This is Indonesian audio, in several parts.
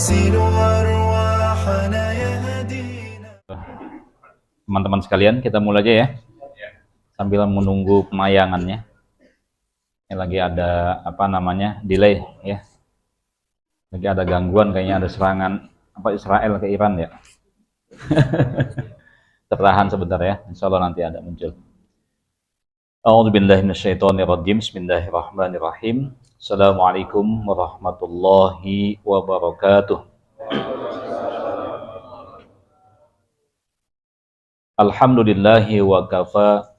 يغسل أرواحنا يهدينا. Teman-teman sekalian, kita mulai aja ya. Sambil menunggu pemayangannya. Ini lagi ada delay ya. Lagi ada gangguan, kayaknya ada serangan Israel ke Iran ya. Tertahan sebentar ya, insya Allah nanti ada muncul. A'udzubillahi minasyaitonirrajim. Bismillahirrahmanirrahim. Assalamualaikum warahmatullahi wabarakatuh. Alhamdulillahi wa kafa,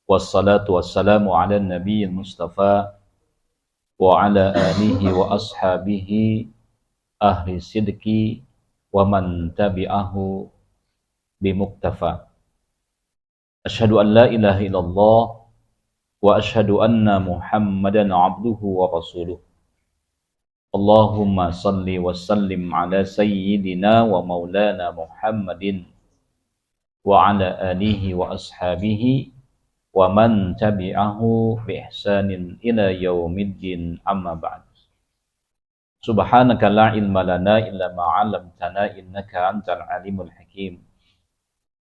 wassalatu wassalamu ala nabiyil mustafa wa ala alihi wa ashabihi ahli sidqi wa man tabi'ahu bimuktafa. Asyhadu an la ilaha illallah wa asyhadu anna Muhammadan abduhu wa rasuluh. Allahumma salli wa sallim ala sayyidina wa maulana Muhammadin wa ala alihi wa ashabihi wa man tabi'ahu bi ihsanin ila yaumiddin, amma ba'd. Subhanaka la ilma lana illa ma 'allamtana innaka antal alimul hakim.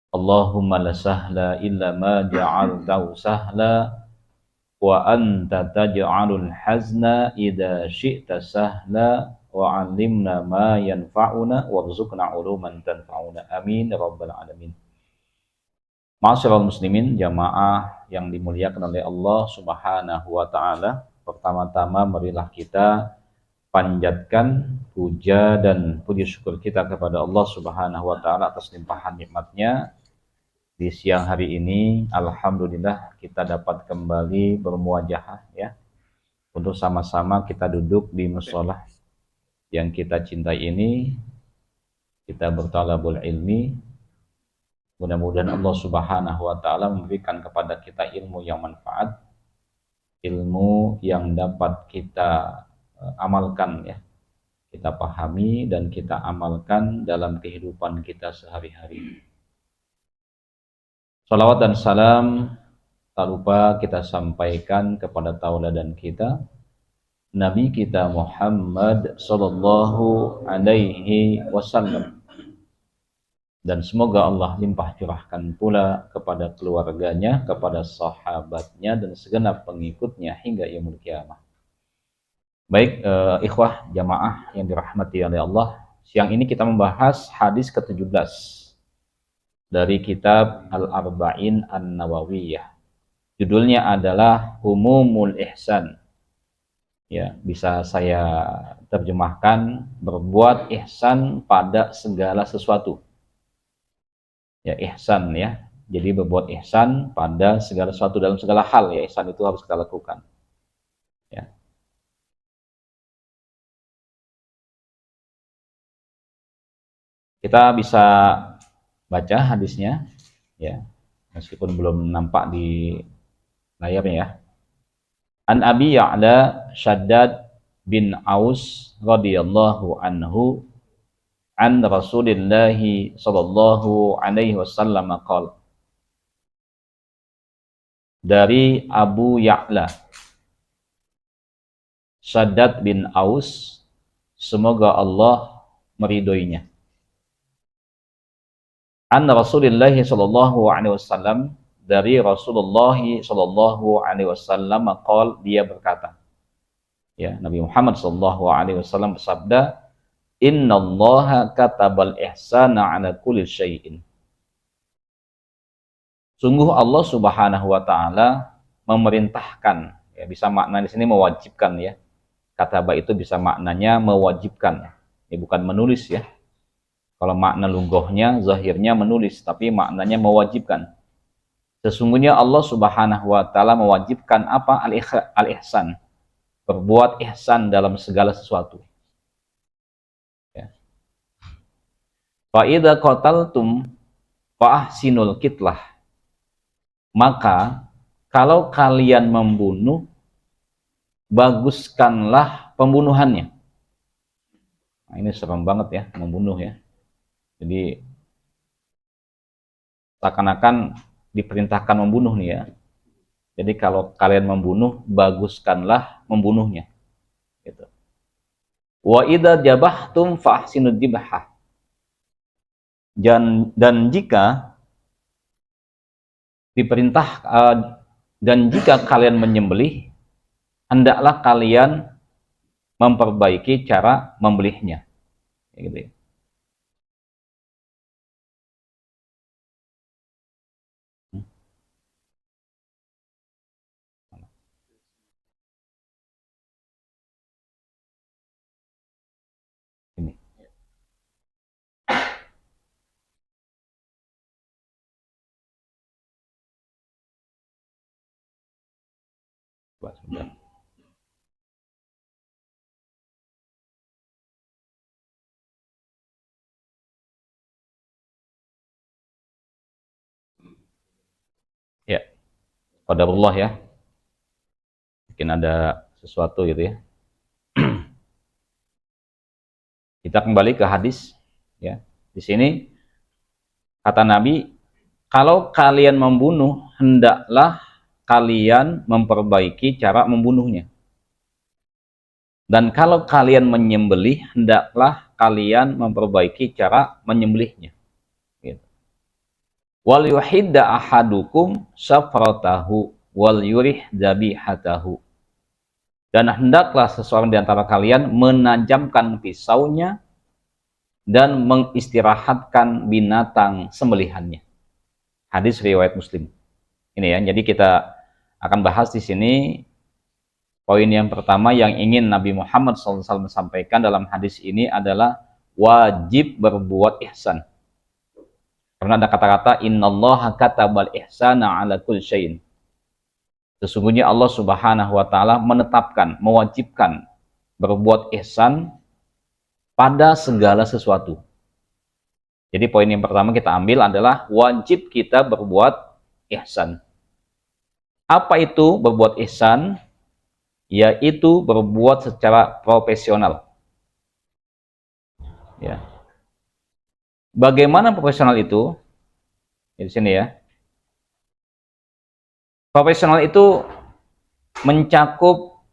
Allahumma la sahla illa ma ja'altahu sahla wa anta taj'alul hazna idza syi'ta sahla wa 'allimna ma yanfa'una warzuqna 'uluman tanfa'una. Amin ya rabbal alamin. Ma'asyiral muslimin, jamaah yang dimuliakan oleh Allah Subhanahu wa taala. Pertama-tama marilah kita panjatkan puja dan puji syukur kita kepada Allah Subhanahu wa taala atas limpahan nikmatnya. Di siang hari ini alhamdulillah kita dapat kembali bermuajahah ya, untuk sama-sama kita duduk di musholah yang kita cintai ini, kita bertalabul ilmi. Mudah-mudahan Allah Subhanahu wa taala memberikan kepada kita ilmu yang manfaat, ilmu yang dapat kita amalkan ya, kita pahami dan kita amalkan dalam kehidupan kita sehari-hari. Salawat dan salam tak lupa kita sampaikan kepada tauladan kita, Nabi kita Muhammad sallallahu alaihi wasallam. Dan semoga Allah limpah curahkan pula kepada keluarganya, kepada sahabatnya dan segenap pengikutnya hingga yaumul qiyamah. Baik, ikhwah jamaah yang dirahmati oleh Allah, siang ini kita membahas hadis ke-17 dari kitab Al-Arba'in An-Nawawiyah. Judulnya adalah Humumul Ihsan. Ya, bisa saya terjemahkan berbuat ihsan pada segala sesuatu. Ya, ihsan ya. Jadi berbuat ihsan pada segala sesuatu, dalam segala hal ya, ihsan itu harus kita lakukan. Ya. Kita bisa baca hadisnya ya, meskipun belum nampak di layarnya ya. An Abi Ya'la Shaddad bin Aus radhiyallahu anhu an Rasulillah sallallahu alaihi wasallam qala. Dari Abu Ya'la Shaddad bin Aus, semoga Allah meridhoinya. An Rasulillah sallallahu alaihi wasallam, dari Rasulullah sallallahu alaihi wasallam qol, dia berkata. Ya, Nabi Muhammad sallallahu alaihi wasallam bersabda, "Innallaha katabal ihsana 'ala kulli syai'in." Sungguh Allah Subhanahu wa taala memerintahkan, ya, bisa makna di sini mewajibkan ya. Kataba itu bisa maknanya mewajibkan. Ya, bukan menulis ya. Kalau makna lungguhnya, zahirnya menulis, tapi maknanya mewajibkan. Sesungguhnya Allah Subhanahu wa taala mewajibkan apa? Al-ihsan. Berbuat ihsan dalam segala sesuatu. Ya. Fa idza qataltum fa ahsinul qitlah. Maka kalau kalian membunuh, baguskanlah pembunuhannya. Nah, ini serem banget ya, membunuh ya. Jadi seakan-akan diperintahkan membunuh nih ya. Jadi kalau kalian membunuh, baguskanlah membunuhnya. Gitu. Wa idza jabahtum fahsinud dzibhah. Dan jika diperintah dan jika kalian menyembelih, hendaklah kalian memperbaiki cara membelihnya. Gitu ya. Ini. Sudah. Ya, qadarullah ya. Mungkin ada sesuatu gitu ya. Kita kembali ke hadis ya. Di sini kata Nabi, kalau kalian membunuh, hendaklah kalian memperbaiki cara membunuhnya. Dan kalau kalian menyembelih, hendaklah kalian memperbaiki cara menyembelihnya. Gitu. Wal yuhidda ahadukum safratahu wal yurih dzabihatahu. Dan hendaklah seseorang di antara kalian menajamkan pisaunya dan mengistirahatkan binatang sembelihannya. Hadis riwayat Muslim. Ini ya, jadi kita akan bahas di sini poin yang pertama yang ingin Nabi Muhammad SAW sampaikan dalam hadis ini adalah wajib berbuat ihsan. Karena ada kata-kata innallaha katabal ihsana ala kulli syai'in. Sesungguhnya Allah Subhanahu wa taala menetapkan, mewajibkan berbuat ihsan pada segala sesuatu. Jadi poin yang pertama kita ambil adalah wajib kita berbuat ihsan. Apa itu berbuat ihsan? Yaitu berbuat secara profesional. Ya. Bagaimana profesional itu? Di sini ya. Profesional itu mencakup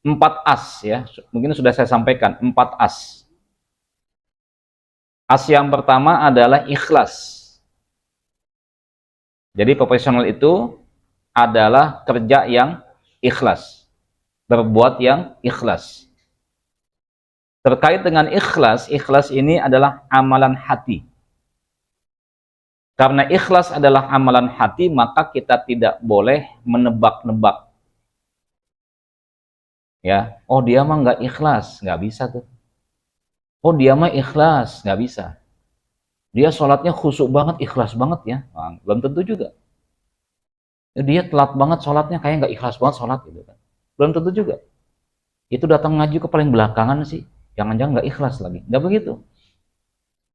4 as ya. Mungkin sudah saya sampaikan 4 as. As yang pertama adalah ikhlas. Jadi profesional itu adalah kerja yang ikhlas. Berbuat yang ikhlas. Terkait dengan ikhlas, ikhlas ini adalah amalan hati. Karena ikhlas adalah amalan hati, maka kita tidak boleh menebak-nebak. Ya, oh dia mah nggak ikhlas, nggak bisa tuh. Oh dia mah ikhlas, nggak bisa. Dia sholatnya khusyuk banget, ikhlas banget ya. Nah, belum tentu juga. Dia telat banget sholatnya, kayak nggak ikhlas banget sholat gitu kan. Belum tentu juga. Itu datang ngaji ke paling belakangan sih, jangan-jangan nggak ikhlas lagi. Nggak begitu.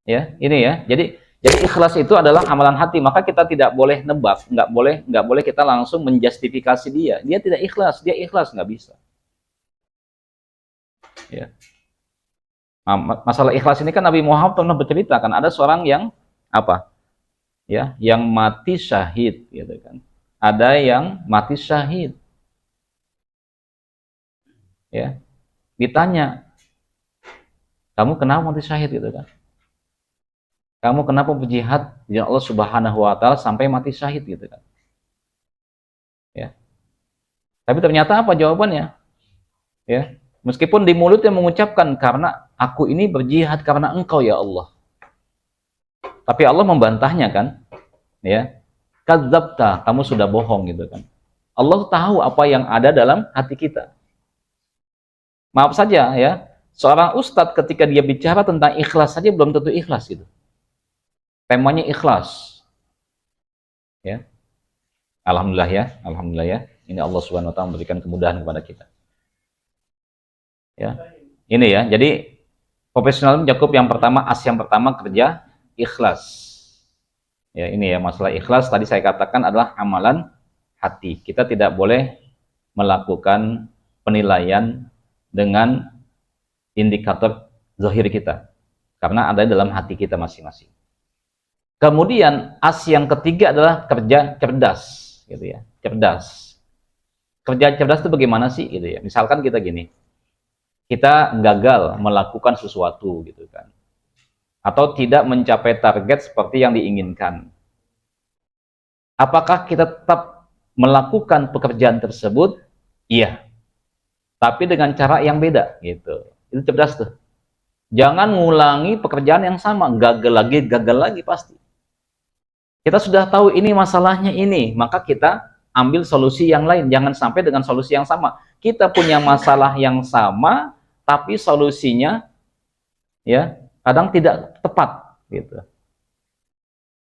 Ya, ini ya. Jadi ikhlas itu adalah amalan hati, maka kita tidak boleh nebak, nggak boleh kita langsung menjustifikasi dia. Dia tidak ikhlas, dia ikhlas, nggak bisa. Ya. Nah, masalah ikhlas ini kan Nabi Muhammad pernah bercerita kan, ada seorang yang apa? Ya, yang mati syahid gitu kan. Ada yang mati syahid. Ya. Ditanya, "Kamu kenapa mati syahid?" gitu kan. Kamu kenapa berjihad di Allah Subhanahu wa taala sampai mati syahid gitu kan. Ya. Tapi ternyata apa jawabannya? Ya. Meskipun di mulutnya mengucapkan karena aku ini berjihad karena Engkau ya Allah. Tapi Allah membantahnya kan? Ya. Kadzabta, kamu sudah bohong gitu kan. Allah tahu apa yang ada dalam hati kita. Maaf saja ya, seorang ustadz ketika dia bicara tentang ikhlas saja belum tentu ikhlas gitu. Temanya ikhlas. Ya. Alhamdulillah ya. Ini Allah Subhanahu wa taala memberikan kemudahan kepada kita. Ya. Ini ya. Jadi profesional mencakup yang pertama, as yang pertama kerja ikhlas. Ya, ini ya masalah ikhlas tadi saya katakan adalah amalan hati. Kita tidak boleh melakukan penilaian dengan indikator zahir kita. Karena ada dalam hati kita masing-masing. Kemudian as yang ketiga adalah kerja cerdas, gitu ya. Cerdas. Kerja cerdas itu bagaimana sih, gitu ya? Misalkan kita gini, kita gagal melakukan sesuatu gitu kan, atau tidak mencapai target seperti yang diinginkan. Apakah kita tetap melakukan pekerjaan tersebut? Iya, tapi dengan cara yang beda gitu. Itu cerdas tuh. Jangan ngulangi pekerjaan yang sama, gagal lagi pasti. Kita sudah tahu ini masalahnya ini, maka kita ambil solusi yang lain. Jangan sampai dengan solusi yang sama. Kita punya masalah yang sama, tapi solusinya ya kadang tidak tepat gitu.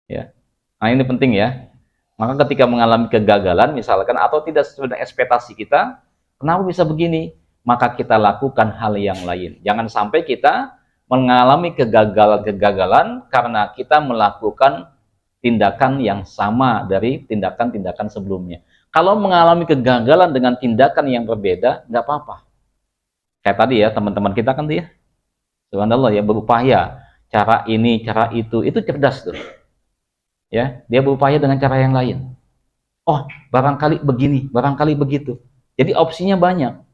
Ya. Nah, ini penting ya. Maka ketika mengalami kegagalan misalkan atau tidak sesuai dengan ekspektasi kita, kenapa bisa begini? Maka kita lakukan hal yang lain. Jangan sampai kita mengalami kegagalan-kegagalan karena kita melakukan tindakan yang sama dari tindakan-tindakan sebelumnya. Kalau mengalami kegagalan dengan tindakan yang berbeda, nggak apa-apa. Kayak tadi ya, teman-teman kita kan dia, subhanallah ya, berupaya cara ini, cara itu cerdas tuh. Ya, dia berupaya dengan cara yang lain. Oh, barangkali begini, barangkali begitu. Jadi opsinya banyak.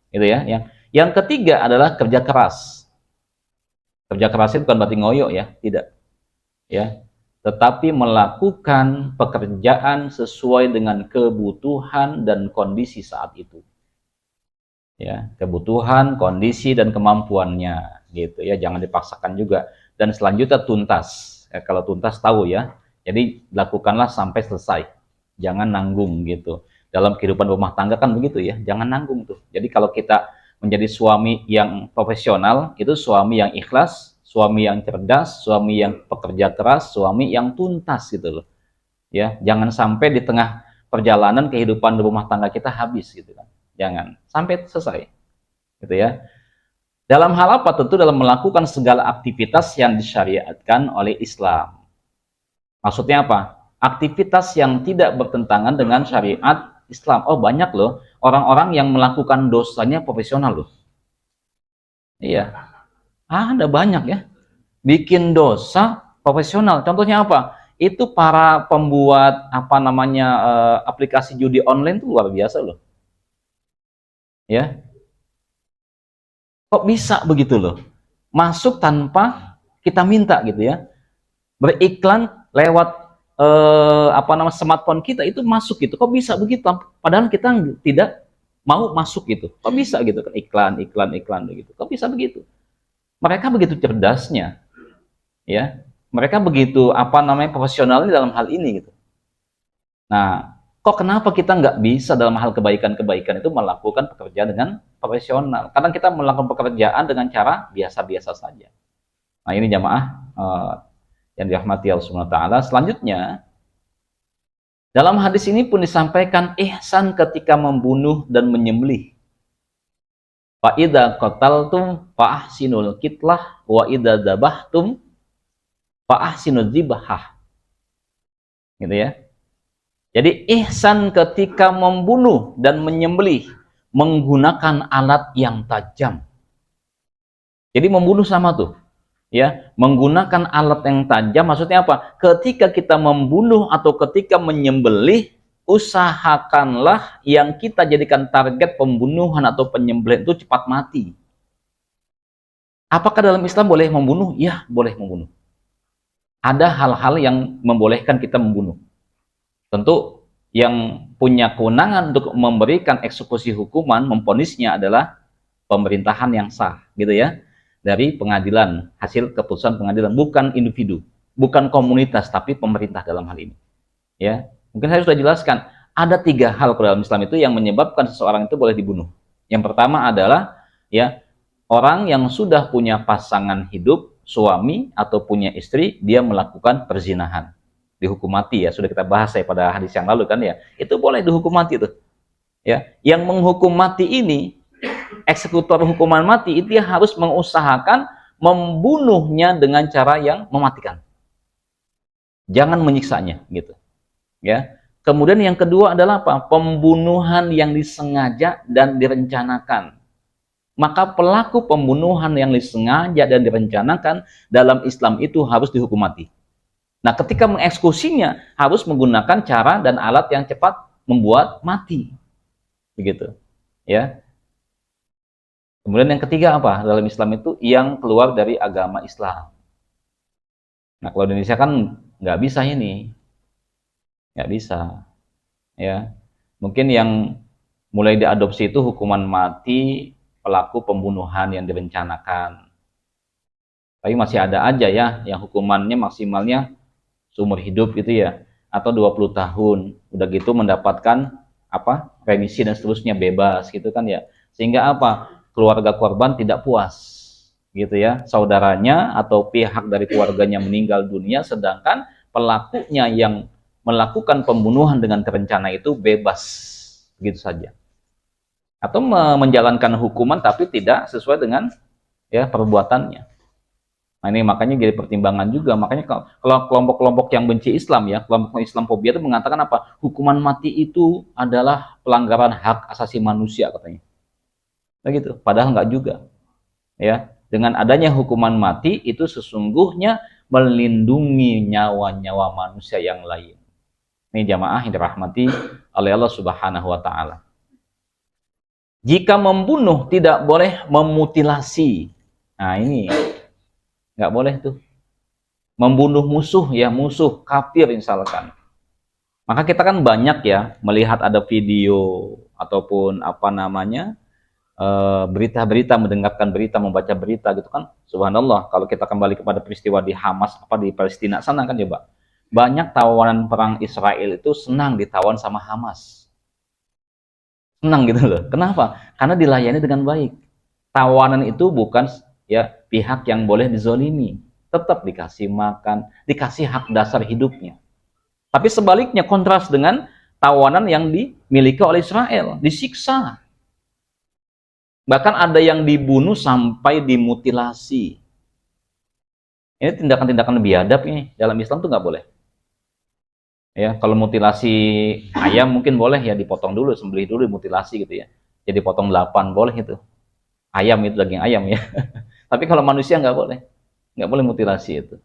Gitu ya. Yang ketiga adalah kerja keras. Kerja keras itu bukan berarti ngoyo ya, tidak. Ya, tetapi melakukan pekerjaan sesuai dengan kebutuhan dan kondisi saat itu. Ya, kebutuhan, kondisi dan kemampuannya gitu ya, jangan dipaksakan juga. Dan selanjutnya tuntas. Ya, kalau tuntas tahu ya. Jadi lakukanlah sampai selesai. Jangan nanggung gitu. Dalam kehidupan rumah tangga kan begitu ya, jangan nanggung tuh. Jadi kalau kita menjadi suami yang profesional, itu suami yang ikhlas, suami yang cerdas, suami yang pekerja keras, suami yang tuntas gitu loh. Ya, jangan sampai di tengah perjalanan kehidupan rumah tangga kita habis gitu kan. Jangan sampai selesai. Gitu ya. Dalam hal apa? Tentu dalam melakukan segala aktivitas yang disyariatkan oleh Islam. Maksudnya apa? Aktivitas yang tidak bertentangan dengan syariat Islam. Oh, banyak loh orang-orang yang melakukan dosanya profesional loh. Iya. Ada banyak ya. Bikin dosa profesional. Contohnya apa? Itu para pembuat aplikasi judi online tuh luar biasa loh. Ya. Kok bisa begitu loh? Masuk tanpa kita minta gitu ya. Beriklan lewat smartphone kita itu masuk gitu. Kok bisa begitu? Padahal kita tidak mau masuk gitu. Kok bisa gitu? Iklan begitu. Kok bisa begitu? Mereka begitu cerdasnya. Ya. Mereka begitu profesionalnya dalam hal ini gitu. Nah, kok kenapa kita nggak bisa dalam hal kebaikan-kebaikan itu melakukan pekerjaan dengan profesional? Kadang kita melakukan pekerjaan dengan cara biasa-biasa saja. Nah, ini jamaah yang dirahmati Allah Subhanahu wa taala. Selanjutnya, dalam hadis ini pun disampaikan ihsan ketika membunuh dan menyembelih. Fa idza qataltum fa ahsinul qitlah wa idza dzabhtum fa ahsinuz dzibhah. Gitu ya. Jadi ihsan ketika membunuh dan menyembelih menggunakan alat yang tajam. Jadi membunuh sama tuh. Ya, menggunakan alat yang tajam maksudnya apa? Ketika kita membunuh atau ketika menyembelih, usahakanlah yang kita jadikan target pembunuhan atau penyembelihan itu cepat mati. Apakah dalam Islam boleh membunuh? Ya, boleh membunuh. Ada hal-hal yang membolehkan kita membunuh. Tentu yang punya kewenangan untuk memberikan eksekusi hukuman, memvonisnya adalah pemerintahan yang sah, gitu ya. Dari pengadilan, hasil keputusan pengadilan, bukan individu, bukan komunitas, tapi pemerintah dalam hal ini. Ya, mungkin saya sudah jelaskan, ada 3 hal dalam Islam itu yang menyebabkan seseorang itu boleh dibunuh. Yang pertama adalah ya, orang yang sudah punya pasangan hidup, suami atau punya istri, dia melakukan perzinahan. Dihukum mati ya, sudah kita bahas pada hadis yang lalu kan ya. Itu boleh dihukum mati tuh. Ya, yang menghukum mati ini, eksekutor hukuman mati itu dia harus mengusahakan membunuhnya dengan cara yang mematikan. Jangan menyiksanya gitu. Ya. Kemudian yang kedua adalah apa? Pembunuhan yang disengaja dan direncanakan. Maka pelaku pembunuhan yang disengaja dan direncanakan dalam Islam itu harus dihukum mati. Nah, ketika mengeksekusinya harus menggunakan cara dan alat yang cepat membuat mati. Begitu. Ya. Kemudian yang ketiga apa? Dalam Islam itu yang keluar dari agama Islam. Nah, kalau di Indonesia kan nggak bisa ini, nggak bisa, ya. Mungkin yang mulai diadopsi itu hukuman mati pelaku pembunuhan yang direncanakan. Tapi masih ada aja ya yang hukumannya maksimalnya seumur hidup gitu ya, atau 20 tahun. Udah gitu mendapatkan apa? Remisi dan seterusnya, bebas gitu kan ya. Sehingga apa? Keluarga korban tidak puas gitu ya. Saudaranya atau pihak dari keluarganya meninggal dunia, sedangkan pelakunya yang melakukan pembunuhan dengan terencana itu bebas begitu saja. Atau menjalankan hukuman tapi tidak sesuai dengan ya perbuatannya. Nah, ini makanya jadi pertimbangan juga. Makanya kalau kelompok-kelompok yang benci Islam ya, kelompok Islamfobia itu mengatakan apa? Hukuman mati itu adalah pelanggaran hak asasi manusia katanya. Begitu. Padahal enggak juga. Ya, dengan adanya hukuman mati itu sesungguhnya melindungi nyawa-nyawa manusia yang lain. Ini jamaah yang dirahmati oleh Allah Subhanahu wa taala. Jika membunuh tidak boleh memutilasi. Nah, ini nggak boleh tuh. Membunuh musuh ya, musuh kafir misalkan. Maka kita kan banyak ya melihat ada video ataupun apa namanya berita-berita, mendengarkan berita, membaca berita gitu kan. Subhanallah, kalau kita kembali kepada peristiwa di Hamas apa di Palestina sana kan ya, Pak. Banyak tawanan perang Israel itu senang ditawan sama Hamas. Senang gitu loh. Kenapa? Karena dilayani dengan baik. Tawanan itu bukan ya pihak yang boleh dizolimi. Tetap dikasih makan, dikasih hak dasar hidupnya. Tapi sebaliknya kontras dengan tawanan yang dimiliki oleh Israel, disiksa. Bahkan ada yang dibunuh sampai dimutilasi. Ini tindakan-tindakan biadab ini dalam Islam tuh nggak boleh. Ya, kalau mutilasi ayam mungkin boleh ya, dipotong dulu, sembelih dulu, dimutilasi gitu ya. Jadi potong 8 boleh itu. Ayam itu daging ayam ya. Tapi kalau manusia nggak boleh mutilasi itu.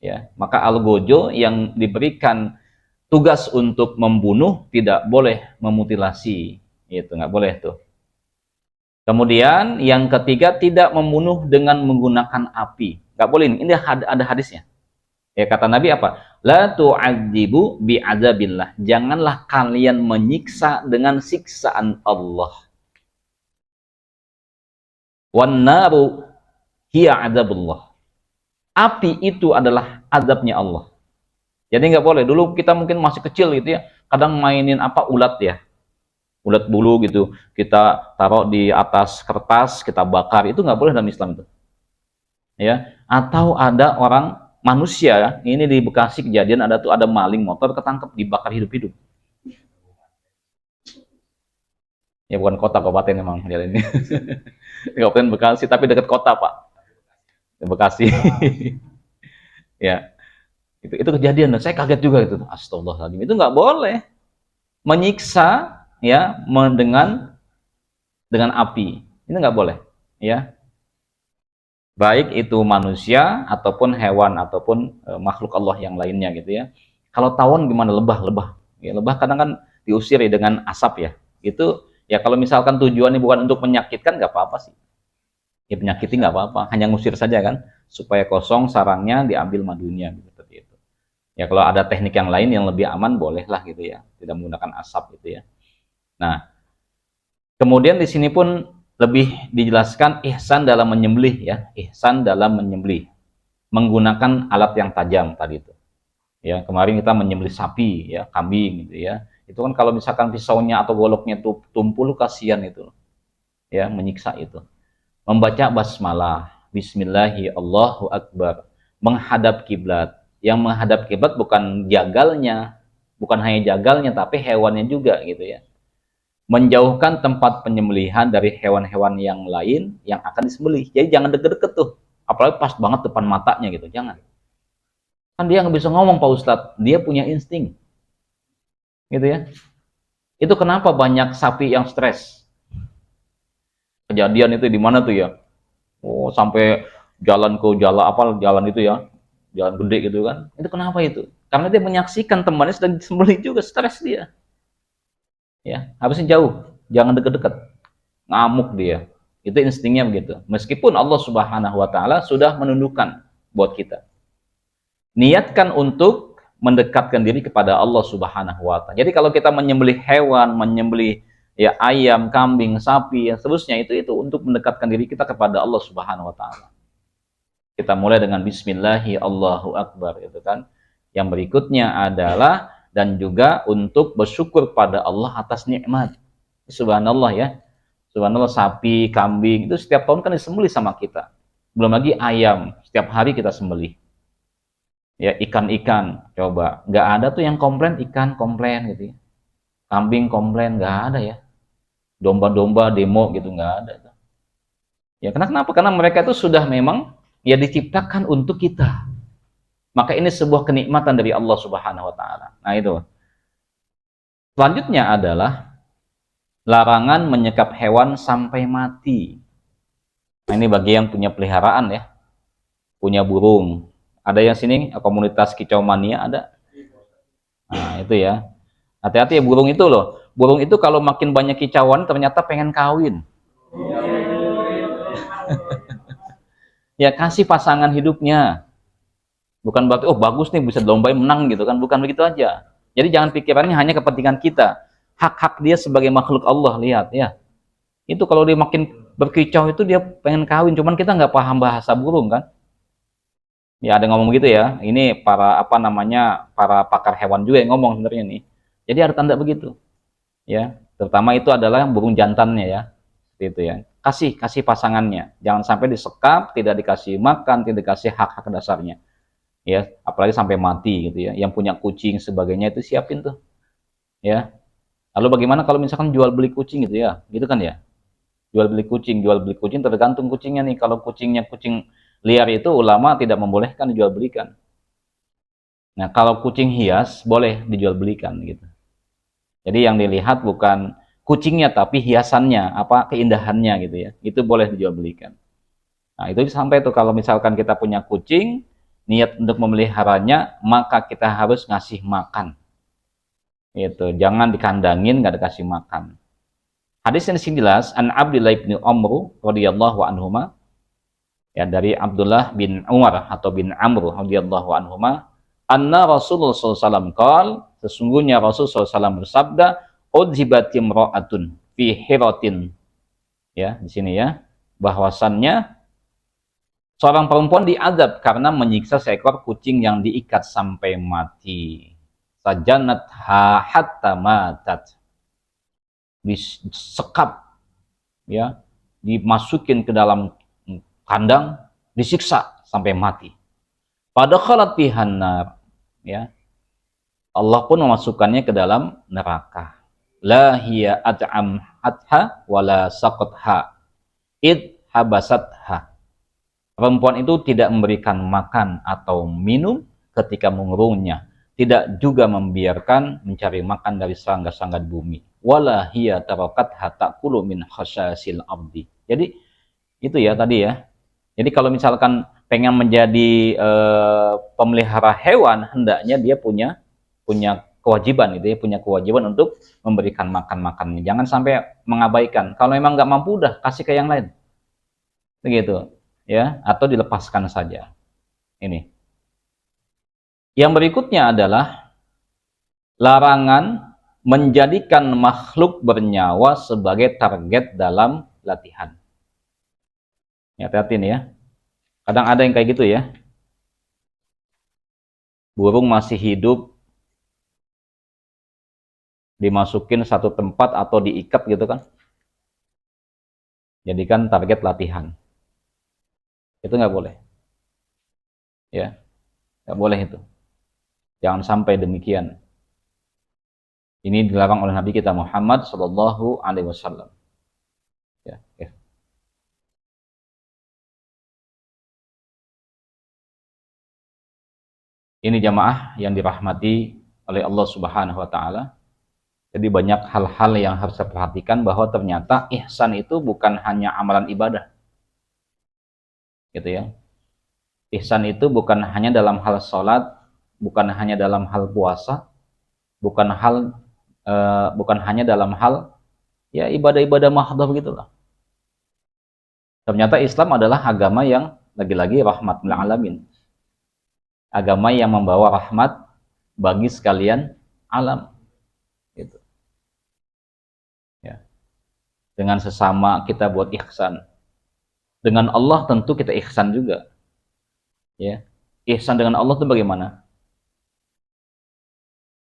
Ya, maka algojo yang diberikan tugas untuk membunuh tidak boleh memutilasi, itu nggak boleh tuh. Kemudian yang ketiga tidak membunuh dengan menggunakan api, nggak boleh. Ini ada hadisnya. Ya kata Nabi apa? La tu'adzibu bi'adzabillah. Janganlah kalian menyiksa dengan siksaan Allah. Wan naru hiya adzabullah. Api itu adalah azabnya Allah. Jadi nggak boleh. Dulu kita mungkin masih kecil gitu ya, kadang mainin apa ulat ya, ulat bulu gitu, kita taruh di atas kertas, kita bakar, itu nggak boleh dalam Islam itu. Ya, atau ada orang manusia, ini di Bekasi kejadian ada maling motor ketangkep dibakar hidup-hidup. Ya bukan kota, kabupaten memang jalan ini. Kabupaten Bekasi tapi dekat kota Pak, di Bekasi. Ya, itu kejadian. Saya kaget juga itu. Astagfirullahaladzim, itu nggak boleh menyiksa ya dengan api. Ini nggak boleh. Ya, baik itu manusia ataupun hewan ataupun makhluk Allah yang lainnya gitu ya. Kalau tawon gimana? Lebah ya, lebah kadang kan diusir ya dengan asap ya. Itu ya kalau misalkan tujuannya bukan untuk menyakitkan nggak apa-apa sih ya, penyakiti nggak apa-apa, hanya ngusir saja kan supaya kosong sarangnya, diambil madunya gitu, seperti itu ya. Kalau ada teknik yang lain yang lebih aman bolehlah gitu ya, tidak menggunakan asap gitu ya. Nah kemudian di sini pun lebih dijelaskan ihsan dalam menyembelih ya, ihsan dalam menyembelih menggunakan alat yang tajam tadi itu ya. Kemarin kita menyembelih sapi ya, kambing gitu ya, itu kan kalau misalkan pisaunya atau goloknya tuh tumpul, kasihan itu ya, menyiksa itu. Membaca basmalah, bismillahi Allahu akbar, menghadap kiblat. Yang menghadap kiblat bukan jagalnya, bukan hanya jagalnya tapi hewannya juga gitu ya. Menjauhkan tempat penyembelihan dari hewan-hewan yang lain yang akan disembelih. Jadi jangan deket-deket tuh, apalagi pas banget depan matanya gitu, jangan. Kan dia nggak bisa ngomong Pak Ustadz, dia punya insting gitu ya. Itu kenapa banyak sapi yang stres. Kejadian itu di mana tuh ya? Oh, sampai jalan jalan itu ya, jalan gede gitu kan. Itu kenapa itu? Karena dia menyaksikan temannya sedang disembelih juga, stres dia. Ya, harusnya jauh, jangan deket-deket. Ngamuk dia. Itu instingnya begitu. Meskipun Allah Subhanahu wa taala sudah menundukkan buat kita. Niatkan untuk mendekatkan diri kepada Allah Subhanahu wa taala. Jadi kalau kita menyembelih hewan, menyembelih ya ayam, kambing, sapi, dan seterusnya itu untuk mendekatkan diri kita kepada Allah Subhanahu wa taala. Kita mulai dengan bismillahi Allahu akbar itu kan. Yang berikutnya adalah dan juga untuk bersyukur pada Allah atas nikmat. Subhanallah ya. Subhanallah, sapi, kambing itu setiap tahun kan disembelih sama kita. Belum lagi ayam, setiap hari kita sembelih. Ya, ikan-ikan, coba. Nggak ada tuh yang komplain, ikan komplain gitu ya. Kambing komplain, nggak ada ya. Domba-domba demo gitu, nggak ada. Ya, kenapa? Karena mereka itu sudah memang ya diciptakan untuk kita. Maka ini sebuah kenikmatan dari Allah Subhanahu wa taala. Nah, itu. Selanjutnya adalah larangan menyekap hewan sampai mati. Nah, ini bagi yang punya peliharaan ya. Punya burung. Ada yang sini komunitas kicau mania ada. Nah, itu ya. Hati-hati ya burung itu loh. Burung itu kalau makin banyak kicauan ternyata pengen kawin. Ya kasih pasangan hidupnya. Bukan berarti oh bagus nih bisa dilombain menang gitu kan. Bukan begitu aja. Jadi jangan pikirannya hanya kepentingan kita. Hak-hak dia sebagai makhluk Allah, lihat ya. Itu kalau dia makin berkicau itu dia pengen kawin, cuman kita nggak paham bahasa burung kan. Ya ada ngomong gitu ya. Ini para para pakar hewan juga yang ngomong sebenarnya nih. Jadi ada tanda begitu. Ya, terutama itu adalah burung jantannya ya. Seperti itu ya. Kasih pasangannya. Jangan sampai disekap, tidak dikasih makan, tidak dikasih hak-hak dasarnya. Ya, apalagi sampai mati gitu ya. Yang punya kucing sebagainya itu siapin tuh. Ya. Lalu bagaimana kalau misalkan jual beli kucing gitu ya, gitu kan ya? Jual beli kucing tergantung kucingnya nih. Kalau kucingnya kucing liar itu ulama tidak membolehkan dijual belikan. Nah, kalau kucing hias boleh dijual belikan gitu. Jadi yang dilihat bukan kucingnya tapi hiasannya, apa keindahannya gitu ya. Itu boleh dijual belikan. Nah, itu sampai tuh kalau misalkan kita punya kucing, niat untuk memeliharanya, maka kita harus ngasih makan. Itu jangan dikandangin nggak dikasih makan. Hadis yang sini jelas an Abdullah bin Amr radhiyallahu anhuma, ya dari Abdullah bin Umar atau bin Amr radhiyallahu anhuma, anna Rasulullah SAW qol, sesungguhnya Rasulullah SAW bersabda, udzibatim ra'atun fi hiratin, ya di sini ya, bahwasannya seorang perempuan diazab karena menyiksa seekor kucing yang diikat sampai mati. Sajanat hatta matat, disekap ya, dimasukin ke dalam kandang, disiksa sampai mati. Pada khalat pihanar ya, Allah pun memasukkannya ke dalam neraka. La hiya at'am hatha wala saqatha id habasatha. Perempuan itu tidak memberikan makan atau minum ketika mengurungnya, tidak juga membiarkan mencari makan dari serangga-serangga bumi. Wala hiya tarakatha ta'kulu min khasyasil abdi. Jadi itu ya tadi ya. Jadi kalau misalkan pengen menjadi pemelihara hewan, hendaknya dia punya kewajiban gitu ya, punya kewajiban untuk memberikan makan-makannya. Jangan sampai mengabaikan. Kalau memang nggak mampu udah kasih ke yang lain. Begitu ya, atau dilepaskan saja. Ini. Yang berikutnya adalah larangan menjadikan makhluk bernyawa sebagai target dalam latihan. Ya, hati-hati nih ya. Kadang ada yang kayak gitu ya. Burung masih hidup, dimasukin satu tempat atau diikat gitu kan. Jadikan target latihan. Itu nggak boleh. Ya, nggak boleh itu. Jangan sampai demikian. Ini dilarang oleh Nabi kita Muhammad Sallallahu Alaihi Wasallam. Ya, ya. Ini jamaah yang dirahmati oleh Allah Subhanahu Wa Taala. Jadi banyak hal-hal yang harus saya perhatikan bahwa ternyata ihsan itu bukan hanya amalan ibadah, gitu ya. Ihsan itu bukan hanya dalam hal sholat, bukan hanya dalam hal puasa, bukan hanya dalam hal ya ibadah-ibadah mahdhah begitulah. Ternyata Islam adalah agama yang lagi-lagi rahmat lil alamin. Agama yang membawa rahmat bagi sekalian alam. Gitu. Ya. Dengan sesama kita buat ihsan. Dengan Allah tentu kita ihsan juga. Ya. Ihsan dengan Allah itu bagaimana?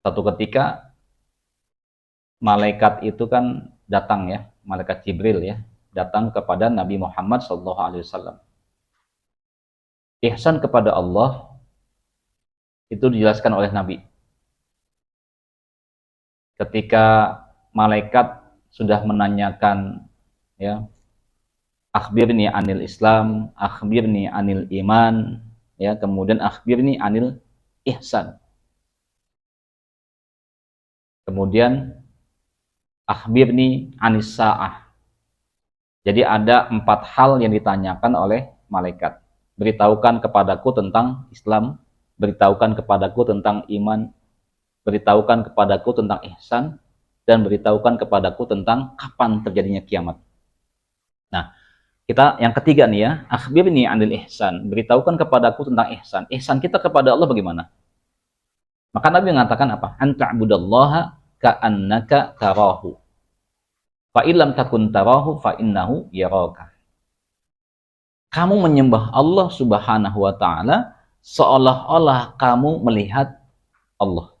Satu ketika malaikat itu kan datang ya, malaikat Jibril ya, datang kepada Nabi Muhammad SAW. Ihsan kepada Allah itu dijelaskan oleh Nabi. Ketika malaikat sudah menanyakan ya, akhbirni anil Islam, akhbirni anil iman, ya, kemudian akhbirni anil ihsan. Kemudian akhbirni anis sa'ah. Jadi ada 4 hal yang ditanyakan oleh malaikat. Beritahukan kepadaku tentang Islam, beritahukan kepadaku tentang iman, beritahukan kepadaku tentang ihsan, dan beritahukan kepadaku tentang kapan terjadinya kiamat. Nah, kita yang ketiga nih ya, akhbirni anil ihsan, beritahukan kepadaku tentang ihsan. Ihsan kita kepada Allah bagaimana? Maka Nabi mengatakan apa? Anta'budallaha ka'annaka tarahu. Fa illam takun tarahu fa innahu yaraka. Kamu menyembah Allah Subhanahu wa taala seolah-olah kamu melihat Allah.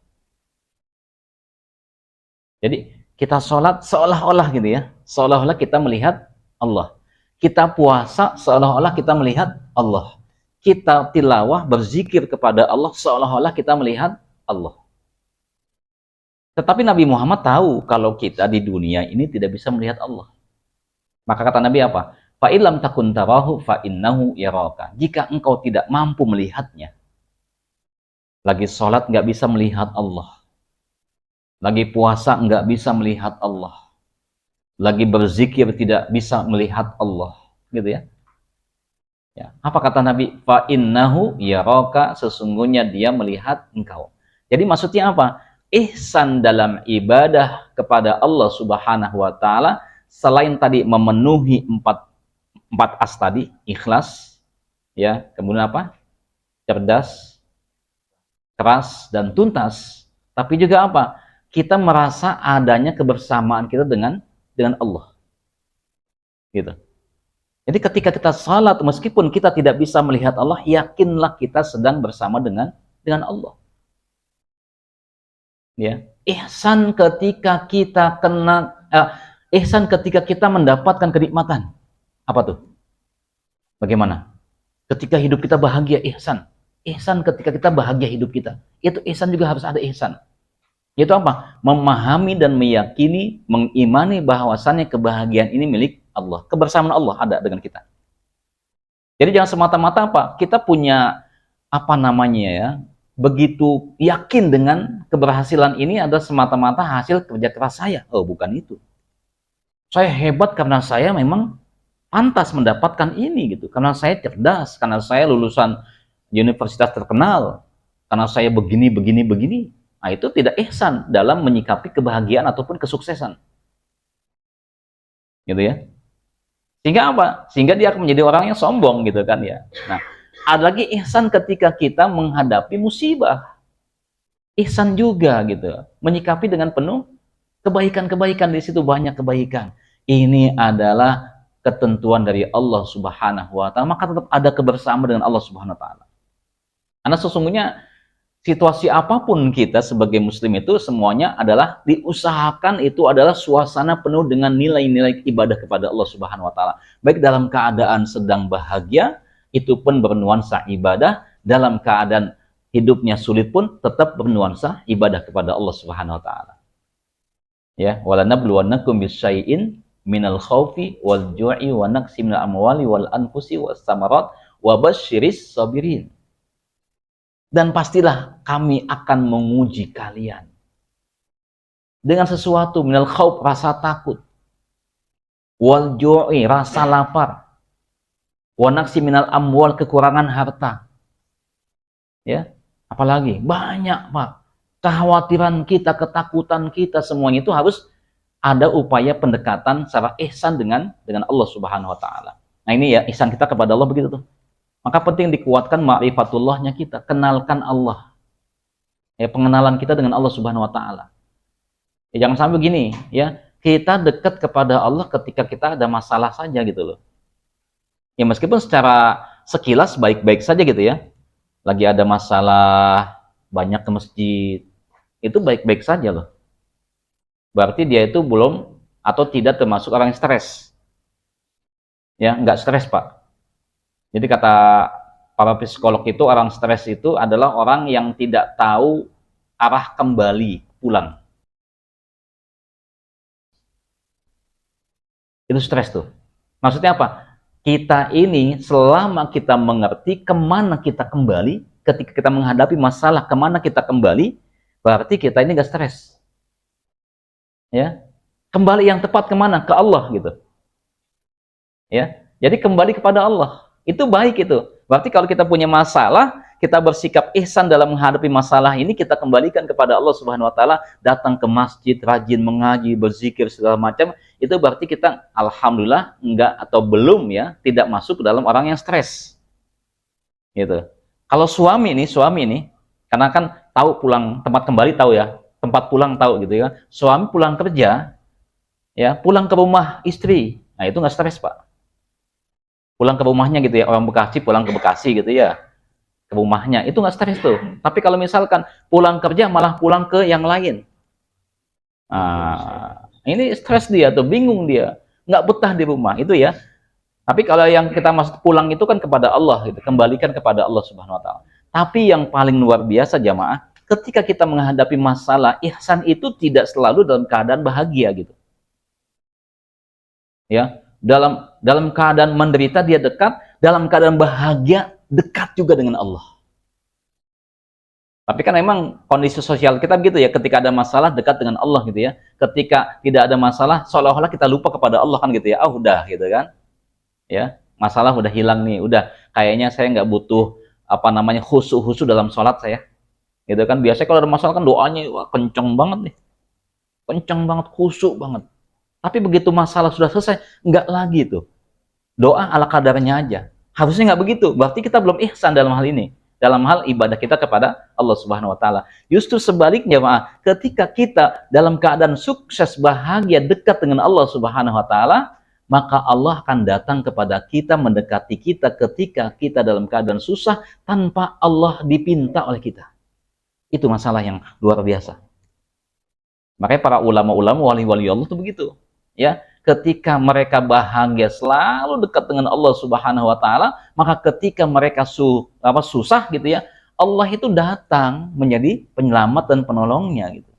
Jadi kita sholat seolah-olah gitu ya, seolah-olah kita melihat Allah. Kita puasa seolah-olah kita melihat Allah. Kita tilawah berzikir kepada Allah seolah-olah kita melihat Allah. Tetapi Nabi Muhammad tahu kalau kita di dunia ini tidak bisa melihat Allah. Maka kata Nabi apa? Fa illam takun tarahu fa innahu yaraka. Jika engkau tidak mampu melihatnya, lagi sholat nggak bisa melihat Allah, lagi puasa nggak bisa melihat Allah, lagi berzikir tidak bisa melihat Allah, gitu ya. Ya. Apa kata Nabi? Fa innahu yaraka, sesungguhnya dia melihat engkau. Jadi maksudnya apa? Ihsan dalam ibadah kepada Allah Subhanahu wa taala selain tadi memenuhi empat as tadi, ikhlas, ya, kemudian apa? Cerdas, keras dan tuntas, tapi juga apa? Kita merasa adanya kebersamaan kita dengan Allah. Gitu. Jadi ketika kita salat, meskipun kita tidak bisa melihat Allah, yakinlah kita sedang bersama dengan Allah. Ya, ihsan ketika kita ihsan ketika kita mendapatkan kenikmatan. Apa tuh? Bagaimana? Ketika hidup kita bahagia, ihsan. Ihsan ketika kita bahagia hidup kita. Itu ihsan juga harus ada ihsan. Itu apa? Memahami dan meyakini, mengimani bahwasannya kebahagiaan ini milik Allah. Kebersamaan Allah ada dengan kita. Jadi jangan semata-mata apa? Kita punya apa namanya ya? Begitu yakin dengan keberhasilan ini ada semata-mata hasil kerja keras saya. Oh, bukan itu. Saya hebat karena saya memang pantas mendapatkan ini gitu. Karena saya cerdas, karena saya lulusan universitas terkenal, karena saya begini. Nah, itu tidak ihsan dalam menyikapi kebahagiaan ataupun kesuksesan. Gitu ya. Sehingga apa? Sehingga dia akan menjadi orang yang sombong gitu kan ya. Nah, ada lagi ihsan ketika kita menghadapi musibah. Ihsan juga gitu. Menyikapi dengan penuh kebaikan-kebaikan, di situ banyak kebaikan. Ini adalah ketentuan dari Allah Subhanahu wa taala, maka tetap ada kebersamaan dengan Allah Subhanahu wa taala. Karena sesungguhnya situasi apapun kita sebagai muslim itu semuanya adalah diusahakan itu adalah suasana penuh dengan nilai-nilai ibadah kepada Allah Subhanahu wa taala. Baik dalam keadaan sedang bahagia, itu pun bernuansa ibadah, dalam keadaan hidupnya sulit pun tetap bernuansa ibadah kepada Allah Subhanahu wa taala. Ya, wala nabluwannakum bisyai'in minal khaufi wal ju'i wa naqsi minal amwali wal anfusi was samarat wa basyiris sabirin. Dan pastilah kami akan menguji kalian dengan sesuatu minal khauf, rasa takut, wal ju'i, rasa lapar, wa naqsi minal amwal, kekurangan harta. Ya, apalagi banyak Pak, kekhawatiran kita, ketakutan kita, semuanya itu harus ada upaya pendekatan secara ihsan dengan Allah Subhanahu wa taala. Nah ini ya ihsan kita kepada Allah begitu tuh. Maka penting dikuatkan ma'rifatullahnya kita, kenalkan Allah. Ya, pengenalan kita dengan Allah Subhanahu wa taala. Ya, jangan sampai begini, ya. Kita dekat kepada Allah ketika kita ada masalah saja gitu loh. Ya meskipun secara sekilas baik-baik saja gitu ya. Lagi ada masalah, banyak ke masjid, itu baik-baik saja loh. Berarti dia itu belum atau tidak termasuk orang yang stres. Ya, nggak stres, Pak. Jadi kata para psikolog itu orang stres itu adalah orang yang tidak tahu arah kembali pulang. Itu stres tuh. Maksudnya apa? Kita ini selama kita mengerti kemana kita kembali, ketika kita menghadapi masalah kemana kita kembali, berarti kita ini gak stres. Ya, kembali yang tepat kemana? Ke Allah gitu. Ya, jadi kembali kepada Allah. Itu baik itu. Berarti kalau kita punya masalah, kita bersikap ihsan dalam menghadapi masalah ini, kita kembalikan kepada Allah Subhanahu wa taala, datang ke masjid, rajin mengaji, berzikir segala macam, itu berarti kita alhamdulillah enggak atau belum ya, tidak masuk ke dalam orang yang stres. Gitu. Kalau suami nih, karena kan tahu pulang tempat kembali tahu ya, tempat pulang tahu gitu ya. Suami pulang kerja, ya, pulang ke rumah istri. Nah, itu enggak stres, Pak. Pulang ke rumahnya gitu ya, orang Bekasi pulang ke Bekasi gitu ya, ke rumahnya, itu nggak stres tuh. Tapi kalau misalkan pulang kerja malah pulang ke yang lain, ini stres dia tuh, bingung dia, nggak betah di rumah itu ya. Tapi kalau yang kita maksud pulang itu kan kepada Allah gitu, kembalikan kepada Allah Subhanahu wa taala. Tapi yang paling luar biasa jamaah, ketika kita menghadapi masalah, ihsan itu tidak selalu dalam keadaan bahagia gitu. Ya, dalam keadaan menderita dia dekat, dalam keadaan bahagia dekat juga dengan Allah. Tapi kan memang kondisi sosial kita begitu ya, ketika ada masalah dekat dengan Allah gitu ya. Ketika tidak ada masalah seolah-olah kita lupa kepada Allah kan gitu ya. Ah udah gitu kan. Ya, masalah udah hilang nih, udah kayaknya saya nggak butuh khusyuk dalam sholat saya. Gitu kan. Biasanya kalau ada masalah kan doanya wah, kenceng banget nih. Kenceng banget, khusyuk banget. Tapi begitu masalah sudah selesai, nggak lagi tuh. Doa ala kadarnya aja. Harusnya nggak begitu. Berarti kita belum ihsan dalam hal ini. Dalam hal ibadah kita kepada Allah Subhanahu wa taala. Justru sebaliknya, ketika kita dalam keadaan sukses, bahagia, dekat dengan Allah Subhanahu wa taala, maka Allah akan datang kepada kita, mendekati kita ketika kita dalam keadaan susah tanpa Allah dipinta oleh kita. Itu masalah yang luar biasa. Makanya para ulama-ulama, wali-wali Allah itu begitu. Ya, ketika mereka bahagia selalu dekat dengan Allah Subhanahu wa taala, maka ketika mereka susah gitu ya, Allah itu datang menjadi penyelamat dan penolongnya gitu.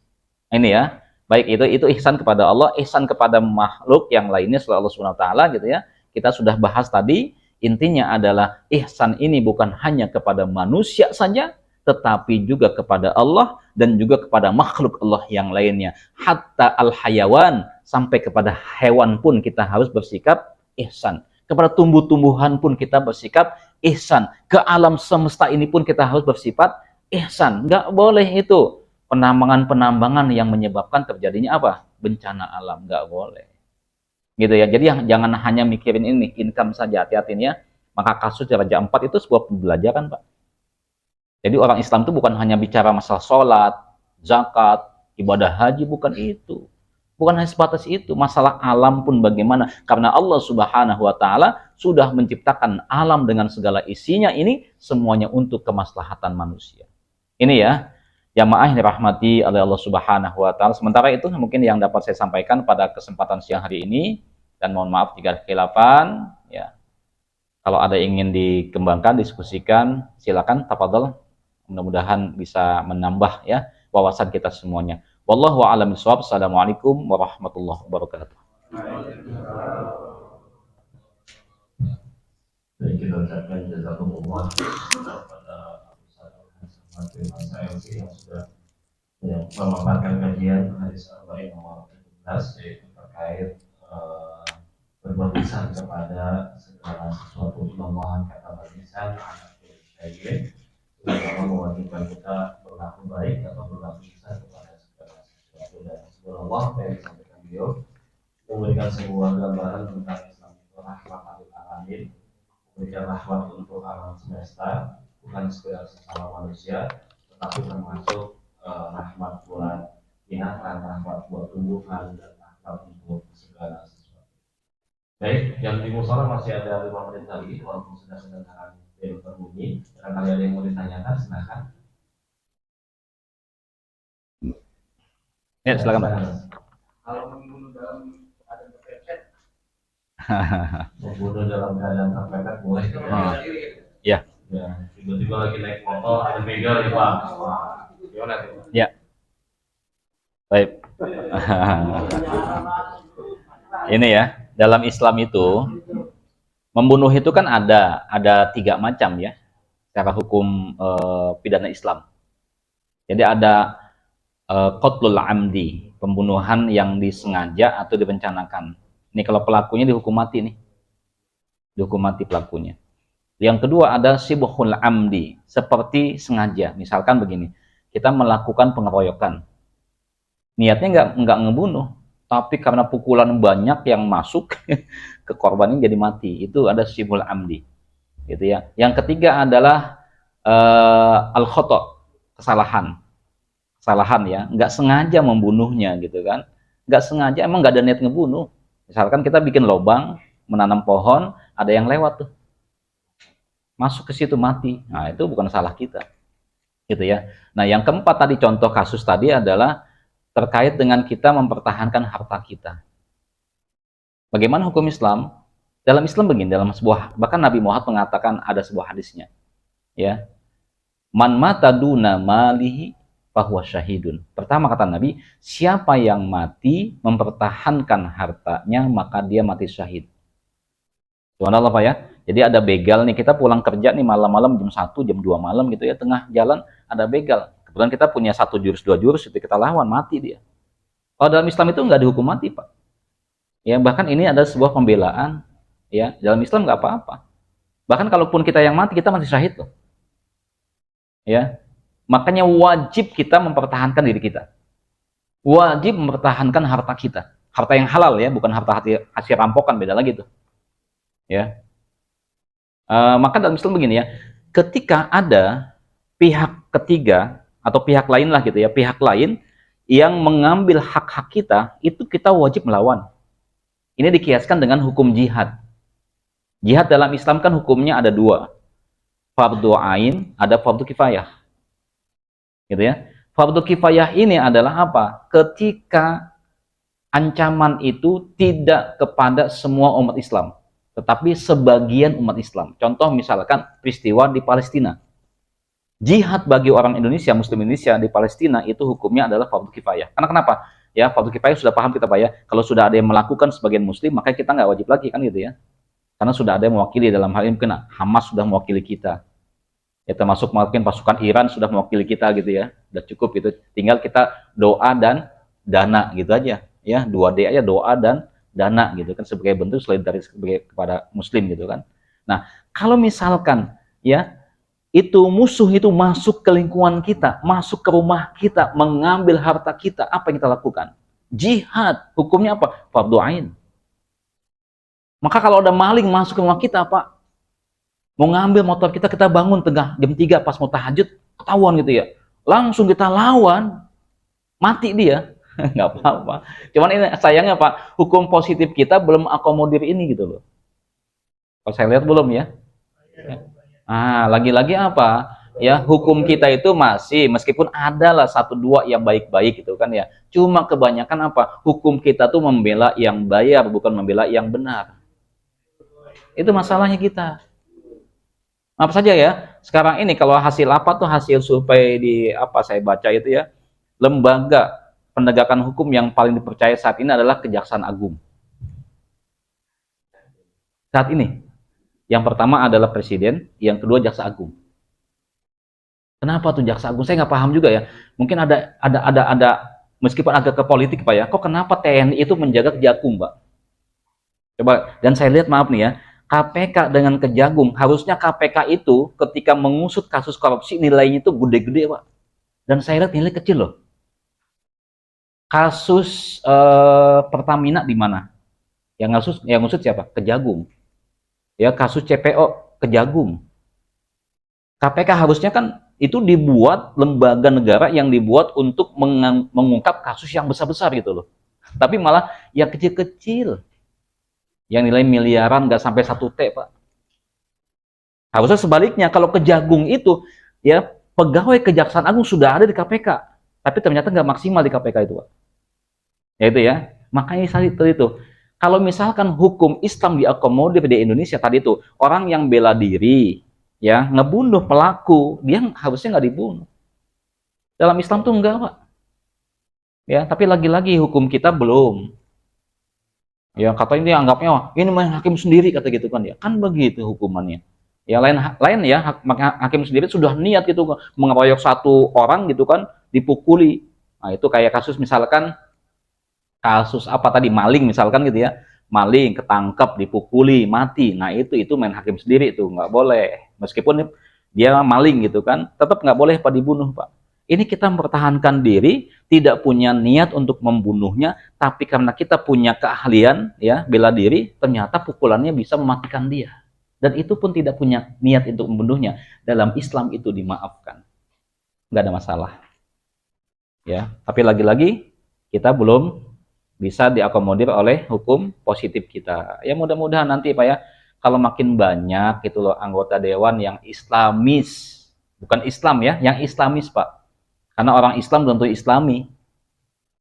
Ini ya. Baik itu ihsan kepada Allah, ihsan kepada makhluk yang lainnya selain Allah Subhanahu wa taala gitu ya. Kita sudah bahas tadi, intinya adalah ihsan ini bukan hanya kepada manusia saja, tetapi juga kepada Allah dan juga kepada makhluk Allah yang lainnya. Hatta al-hayawan, sampai kepada hewan pun kita harus bersikap ihsan. Kepada tumbuh-tumbuhan pun kita bersikap ihsan. Ke alam semesta ini pun kita harus bersifat ihsan. Nggak boleh itu penambangan-penambangan yang menyebabkan terjadinya apa? Bencana alam. Nggak boleh. Gitu ya. Jadi jangan hanya mikirin ini, income saja, hati-hati ya. Maka kasus Raja 4 itu sebuah pembelajaran, Pak. Jadi orang Islam itu bukan hanya bicara masalah sholat, zakat, ibadah haji, bukan itu. Bukan hanya sebatas itu, masalah alam pun bagaimana. Karena Allah Subhanahu wa taala sudah menciptakan alam dengan segala isinya ini semuanya untuk kemaslahatan manusia. Ini ya, jamaah yang dirahmati oleh Allah Subhanahu wa taala. Sementara itu mungkin yang dapat saya sampaikan pada kesempatan siang hari ini, dan mohon maaf jika ada khilafan ya. Kalau ada yang ingin dikembangkan, diskusikan, silakan tafadhol. Mudah-mudahan bisa menambah ya wawasan kita semuanya. Wallahu a'lam bishawab. Assalamualaikum warahmatullahi wabarakatuh. Baik, kita ucapkan jazakumullah kepada Ustaz yang sudah memaparkan kajian hadis arba'in nomor 17 yaitu terkait berbuat ihsan kepada segala sesuatu. Allah kata barisan anak syai'in, Allah mewajibkan kita berlaku baik atau berlaku ihsan kepada segala sesuatu. Dan semoga Allah yang disampaikan beliau memberikan sebuah gambaran tentang Islam itu rahmatan lil alamin Alamin, memberikan rahmat untuk alam semesta, bukan sekedar sesama manusia, tetapi termasuk rahmat buat binatang, rahmat buat tumbuhan, dan rahmat untuk segala sesuatu. Baik, yang di musola masih ada 5 menit lagi, walaupun sudah kedengaran bel berbunyi. Barangkali ada yang mau ditanyakan, silakan. Ya, silakan Pak. Kalau membunuh dalam keadaan terpepet, Membunuh dalam keadaan terpepet boleh. Ya. Ya, tiba-tiba lagi naik motor ada begal ya Pak. Wah, gimana tuh? Ya. Baik. Ini ya, dalam Islam itu membunuh itu kan ada 3 macam ya, secara hukum pidana Islam. Jadi ada qatlul amdi, pembunuhan yang disengaja atau direncanakan. Ini kalau pelakunya dihukum mati nih, dihukum mati pelakunya. Yang kedua ada sibhul amdi, seperti sengaja. Misalkan begini, kita melakukan pengeroyokan, niatnya nggak ngebunuh, tapi karena pukulan banyak yang masuk ke korbannya jadi mati. Itu ada sibhul amdi, gitu ya. Yang ketiga adalah al khoto, kesalahan ya, nggak sengaja membunuhnya gitu kan, nggak sengaja, emang nggak ada niat ngebunuh. Misalkan kita bikin lubang, menanam pohon, ada yang lewat tuh, masuk ke situ mati. Nah itu bukan salah kita, gitu ya. Nah yang keempat tadi, contoh kasus tadi adalah terkait dengan kita mempertahankan harta kita. Bagaimana hukum Islam? Dalam Islam begini, dalam sebuah, bahkan Nabi Muhammad mengatakan, ada sebuah hadisnya, ya, man mata duna malihi fahuwa syahidun. Pertama kata Nabi, siapa yang mati mempertahankan hartanya, maka dia mati syahid. Subhanallah Pak ya. Jadi ada begal nih, kita pulang kerja nih malam-malam jam 1, jam 2 malam gitu ya, tengah jalan ada begal. Kebetulan kita punya 1 jurus, 2 jurus, itu kita lawan, mati dia. Kalau dalam Islam itu nggak dihukum mati Pak. Ya, bahkan ini ada sebuah pembelaan, ya, dalam Islam nggak apa-apa. Bahkan kalaupun kita yang mati, kita masih syahid loh. Ya, makanya wajib kita mempertahankan diri kita. Wajib mempertahankan harta kita. Harta yang halal ya, bukan harta hasil rampokan, beda lagi tuh. Ya. Maka dalam Islam begini ya, ketika ada pihak ketiga atau pihak lain lah gitu ya, pihak lain yang mengambil hak-hak kita, itu kita wajib melawan. Ini dikiaskan dengan hukum jihad. Jihad dalam Islam kan hukumnya ada 2. Fardu ain, ada fardu kifayah. Gitu ya. Fardu kifayah ini adalah apa? Ketika ancaman itu tidak kepada semua umat Islam, tetapi sebagian umat Islam. Contoh misalkan peristiwa di Palestina. Jihad bagi orang Indonesia, Muslim Indonesia di Palestina itu hukumnya adalah fardu kifayah. Karena kenapa? Ya, fardu kifayah sudah paham kita Pak ya. Kalau sudah ada yang melakukan sebagian Muslim, maka kita nggak wajib lagi kan gitu ya. Karena sudah ada yang mewakili, dalam hal ini mungkin Hamas sudah mewakili kita. Ya, termasuk mungkin pasukan Iran sudah mewakili kita gitu ya. Udah cukup itu. Tinggal kita doa dan dana gitu aja. Ya, 2D aja, doa dan dana gitu kan, sebagai bentuk solidaritas kepada Muslim gitu kan. Nah, kalau misalkan ya itu musuh itu masuk ke lingkungan kita, masuk ke rumah kita, mengambil harta kita, apa yang kita lakukan? Jihad. Hukumnya apa? Fardu ain. Maka kalau ada maling masuk ke rumah kita, Pak, mau ngambil motor kita, kita bangun tengah jam 3 pas mau tahajud, ketahuan gitu ya, langsung kita lawan, mati dia. Nggak apa-apa. Cuman ini sayangnya Pak, hukum positif kita belum akomodir ini gitu loh. Kalau saya lihat belum ya. Lagi-lagi apa? Ya, hukum kita itu masih, meskipun ada lah 1-2 yang baik-baik gitu kan ya. Cuma kebanyakan apa? Hukum kita tuh membela yang bayar, bukan membela yang benar. Itu masalahnya kita. Apa saja ya? Sekarang ini kalau hasil apa tuh, hasil survei di apa saya baca itu ya, lembaga penegakan hukum yang paling dipercaya saat ini adalah Kejaksaan Agung. Saat ini, yang pertama adalah Presiden, yang kedua Jaksa Agung. Kenapa tuh Jaksa Agung? Saya nggak paham juga ya. Mungkin ada meskipun agak ke politik Pak ya. Kok kenapa TNI itu menjaga Kejagung, Pak? Coba, dan saya lihat maaf nih ya, KPK dengan Kejagung, harusnya KPK itu ketika mengusut kasus korupsi nilainya itu gede-gede Pak. Dan saya lihat nilai kecil loh. Kasus Pertamina di mana? Yang ngusut siapa? Kejagung. Ya, kasus CPO Kejagung. KPK harusnya kan itu dibuat lembaga negara yang dibuat untuk mengungkap kasus yang besar-besar gitu loh. Tapi malah yang kecil-kecil, yang nilai miliaran nggak sampai 1 T, Pak. Harusnya sebaliknya, kalau Kejagung itu ya pegawai Kejaksaan Agung sudah ada di KPK, tapi ternyata nggak maksimal di KPK itu, Pak. Ya itu ya. Makanya tadi itu. Kalau misalkan hukum Islam diakomodir di Indonesia tadi itu, orang yang bela diri, ya ngebunuh pelaku, dia harusnya nggak dibunuh. Dalam Islam tuh enggak, Pak. Ya, tapi lagi-lagi hukum kita belum. Ya katanya dia anggapnya, wah, ini main hakim sendiri kata gitu kan ya. Kan begitu hukumannya. Ya lain ya, hakim sendiri sudah niat gitu mengeroyok satu orang gitu kan, dipukuli. Nah, itu kayak kasus misalkan kasus apa tadi, maling misalkan gitu ya, maling ketangkep dipukuli mati, nah itu main hakim sendiri, itu nggak boleh, meskipun dia maling gitu kan, tetap nggak boleh Pak dibunuh, Pak. Ini kita mempertahankan diri, tidak punya niat untuk membunuhnya, tapi karena kita punya keahlian ya bela diri, ternyata pukulannya bisa mematikan dia, dan itu pun tidak punya niat untuk membunuhnya. Dalam Islam itu dimaafkan, nggak ada masalah ya. Tapi lagi-lagi kita belum bisa diakomodir oleh hukum positif kita. Ya mudah-mudahan nanti Pak ya, kalau makin banyak gitu loh anggota dewan yang Islamis, bukan Islam ya, yang Islamis Pak. Karena orang Islam tentu Islami.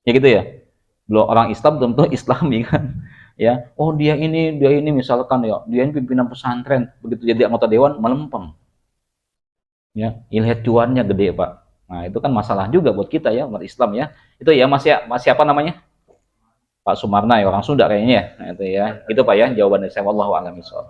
Ya gitu ya. Belum orang Islam tentu Islami kan. Ya, oh dia ini misalkan ya, dia ini pimpinan pesantren, begitu jadi anggota dewan melempem. Ya, ilhat cuannya gede Pak. Nah, itu kan masalah juga buat kita ya, umat Islam ya. Itu ya Mas siapa namanya? Pak Sumarna ya, orang Sunda kayaknya ya. Nah, itu ya. Gitu Pak ya jawaban dari saya, wallahu a'lam bishawab.